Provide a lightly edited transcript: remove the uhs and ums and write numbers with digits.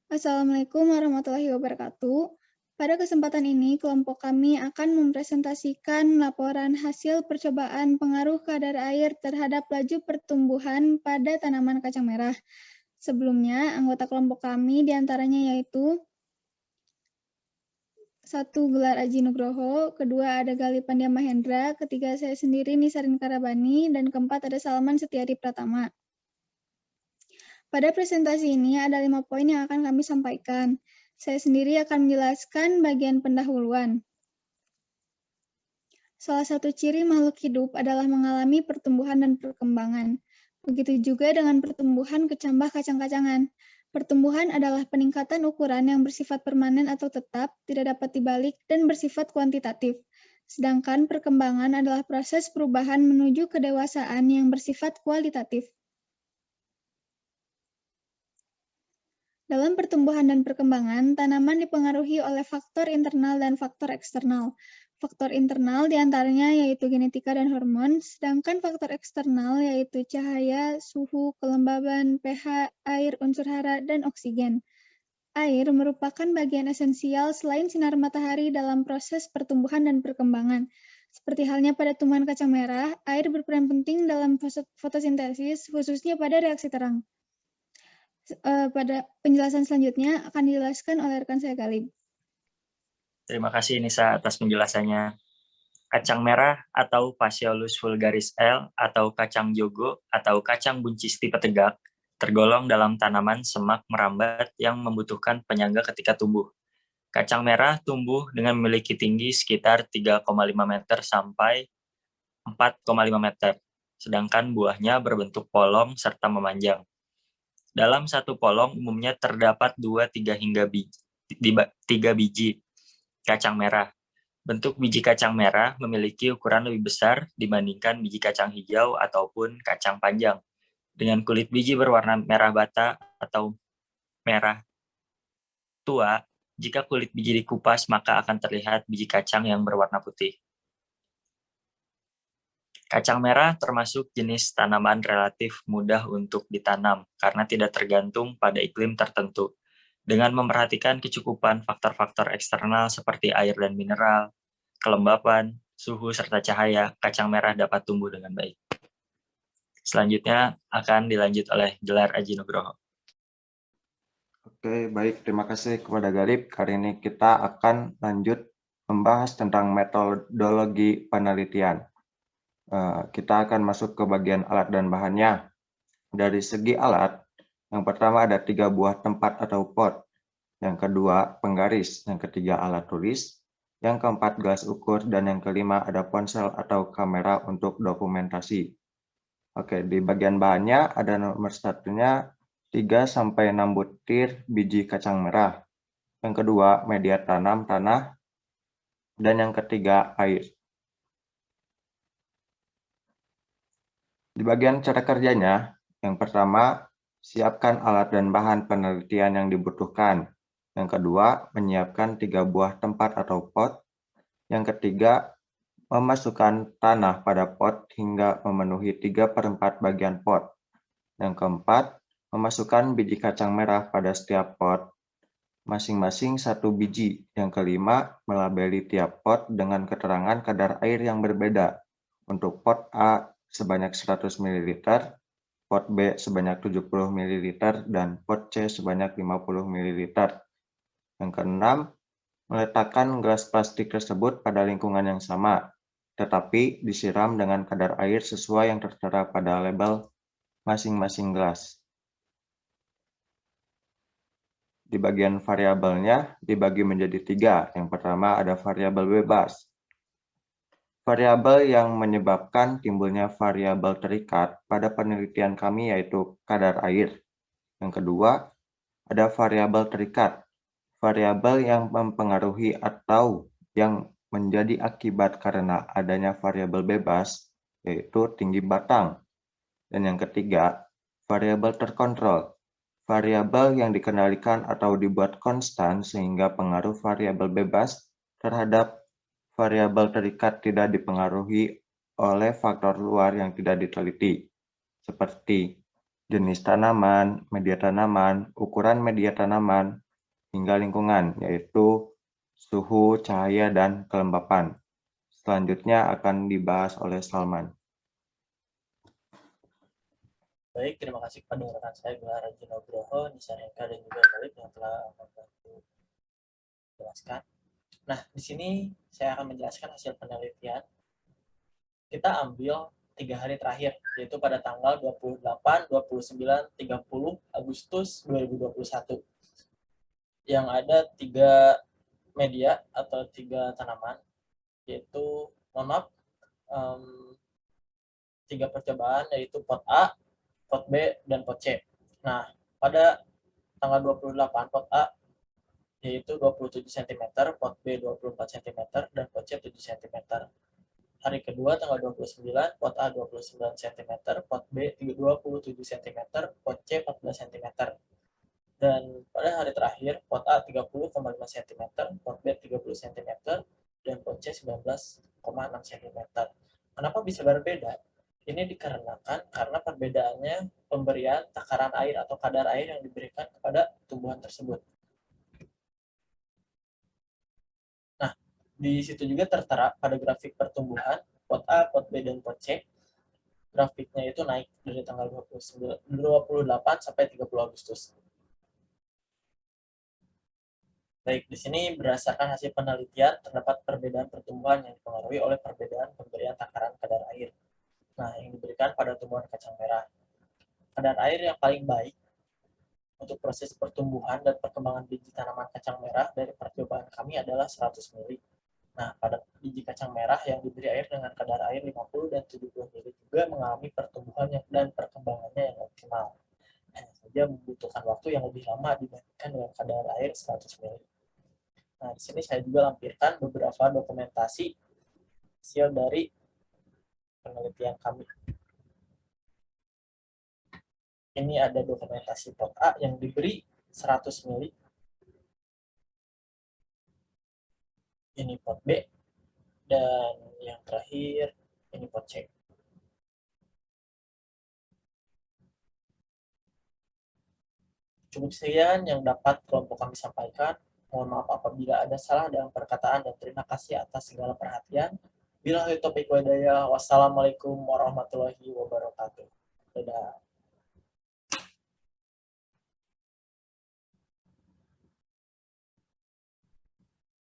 Assalamualaikum warahmatullahi wabarakatuh. Pada kesempatan ini, kelompok kami akan mempresentasikan laporan hasil percobaan pengaruh kadar air terhadap laju pertumbuhan pada tanaman kacang merah. Sebelumnya, anggota kelompok kami diantaranya yaitu 1. Gelar Aji Nugroho, kedua ada Galih Pandya Mahendra, ketiga saya sendiri Nisarin Karabani, dan keempat ada Salman Setiari Pratama. Pada presentasi ini ada 5 poin yang akan kami sampaikan. Saya sendiri akan menjelaskan bagian pendahuluan. Salah satu ciri makhluk hidup adalah mengalami pertumbuhan dan perkembangan. Begitu juga dengan pertumbuhan kecambah kacang-kacangan. Pertumbuhan adalah peningkatan ukuran yang bersifat permanen atau tetap, tidak dapat dibalik, dan bersifat kuantitatif. Sedangkan perkembangan adalah proses perubahan menuju kedewasaan yang bersifat kualitatif. Dalam pertumbuhan dan perkembangan, tanaman dipengaruhi oleh faktor internal dan faktor eksternal. Faktor internal diantaranya yaitu genetika dan hormon, sedangkan faktor eksternal yaitu cahaya, suhu, kelembaban, pH, air, unsur hara, dan oksigen. Air merupakan bagian esensial selain sinar matahari dalam proses pertumbuhan dan perkembangan. Seperti halnya pada tumbuhan kacang merah, air berperan penting dalam fotosintesis, khususnya pada reaksi terang. Pada penjelasan selanjutnya akan dijelaskan oleh rekan saya Galib. Terima kasih Nisa atas penjelasannya. Kacang merah atau Phaseolus vulgaris L atau kacang jogo atau kacang buncis tipe tegak tergolong dalam tanaman semak merambat yang membutuhkan penyangga ketika tumbuh. Kacang merah tumbuh dengan memiliki tinggi sekitar 3,5 meter sampai 4,5 meter, sedangkan buahnya berbentuk polong serta memanjang. Dalam satu polong umumnya terdapat 2-3 hingga 3 biji kacang merah. Bentuk biji kacang merah memiliki ukuran lebih besar dibandingkan biji kacang hijau ataupun kacang panjang, dengan kulit biji berwarna merah bata atau merah tua. Jika kulit biji dikupas, maka akan terlihat biji kacang yang berwarna putih. Kacang merah termasuk jenis tanaman relatif mudah untuk ditanam karena tidak tergantung pada iklim tertentu. Dengan memperhatikan kecukupan faktor-faktor eksternal seperti air dan mineral, kelembapan, suhu, serta cahaya, kacang merah dapat tumbuh dengan baik. Selanjutnya akan dilanjut oleh Gelar Aji Nugroho. Oke, baik. Terima kasih kepada Galib. Kali ini kita akan lanjut membahas tentang metodologi penelitian. Kita akan masuk ke bagian alat dan bahannya. Dari segi alat, yang pertama ada 3 buah tempat atau pot. Yang kedua, penggaris. Yang ketiga, alat tulis. Yang keempat, gelas ukur. Dan yang kelima, ada ponsel atau kamera untuk dokumentasi. Oke, di bagian bahannya ada nomor satunya 3-6 butir biji kacang merah. Yang kedua, media tanam tanah. Dan yang ketiga, air. Di bagian cara kerjanya, yang pertama, siapkan alat dan bahan penelitian yang dibutuhkan. Yang kedua, menyiapkan 3 buah tempat atau pot. Yang ketiga, memasukkan tanah pada pot hingga memenuhi 3/4 bagian pot. Yang keempat, memasukkan biji kacang merah pada setiap pot, masing-masing 1 biji. Yang kelima, melabeli tiap pot dengan keterangan kadar air yang berbeda. Untuk pot A sebanyak 100 ml, pot B sebanyak 70 ml, dan pot C sebanyak 50 ml. Yang keenam, meletakkan gelas plastik tersebut pada lingkungan yang sama, tetapi disiram dengan kadar air sesuai yang tertera pada label masing-masing gelas. Di bagian variabelnya dibagi menjadi 3. Yang pertama ada variabel bebas. Variabel yang menyebabkan timbulnya variabel terikat pada penelitian kami yaitu kadar air. Yang kedua, ada variabel terikat. Variabel yang mempengaruhi atau yang menjadi akibat karena adanya variabel bebas, yaitu tinggi batang. Dan yang ketiga, variabel terkontrol. Variabel yang dikendalikan atau dibuat konstan sehingga pengaruh variabel bebas terhadap variabel terikat tidak dipengaruhi oleh faktor luar yang tidak diteliti, seperti jenis tanaman, media tanaman, ukuran media tanaman, hingga lingkungan, yaitu suhu, cahaya, dan kelembapan. Selanjutnya akan dibahas oleh Salman. Baik, terima kasih kepada rekan saya Gelar Rajin Nugroho, Nisa Rengka, dan juga Galip yang telah membantu menjelaskan. Nah, di sini saya akan menjelaskan hasil penelitian. Kita ambil 3 hari terakhir, yaitu pada tanggal 28, 29, 30 Agustus 2021. Yang ada 3 media atau 3 tanaman, yaitu, mohon maaf, 3 percobaan, yaitu pot A, pot B, dan pot C. Nah, pada tanggal 28 pot A yaitu 27 cm, pot B 24 cm, dan pot C 7 cm. Hari kedua tanggal 29, pot A 29 cm, pot B 27 cm, pot C 14 cm. Dan pada hari terakhir, pot A 30,5 cm, pot B 30 cm, dan pot C 19,6 cm. Kenapa bisa berbeda? Ini dikarenakan karena perbedaannya pemberian takaran air atau kadar air yang diberikan kepada tumbuhan tersebut. Nah, di situ juga tertera pada grafik pertumbuhan pot A, pot B, dan pot C. Grafiknya itu naik dari tanggal 28 sampai 30 Agustus. Baik, di sini berdasarkan hasil penelitian terdapat perbedaan pertumbuhan yang dipengaruhi oleh perbedaan pemberian takaran kadar air. Nah, yang diberikan pada tumbuhan kacang merah. Kadar air yang paling baik untuk proses pertumbuhan dan perkembangan biji tanaman kacang merah dari percobaan kami adalah 100 ml. Nah, pada biji kacang merah yang diberi air dengan kadar air 50 dan 70 ml juga mengalami pertumbuhan dan perkembangannya yang optimal. Hanya saja membutuhkan waktu yang lebih lama dibandingkan dengan kadar air 100 ml. Nah, di sini saya juga lampirkan beberapa dokumentasi hasil dari penelitian kami. Ini ada dokumentasi pot A yang diberi 100 ml. Ini pot B. Dan yang terakhir, ini pot C. Cukup sekian yang dapat kelompok kami sampaikan. Mohon maaf apabila ada salah dalam perkataan dan terima kasih atas segala perhatian. Billahi taufiq wal hidayah. Wassalamualaikum warahmatullahi wabarakatuh. Dadah.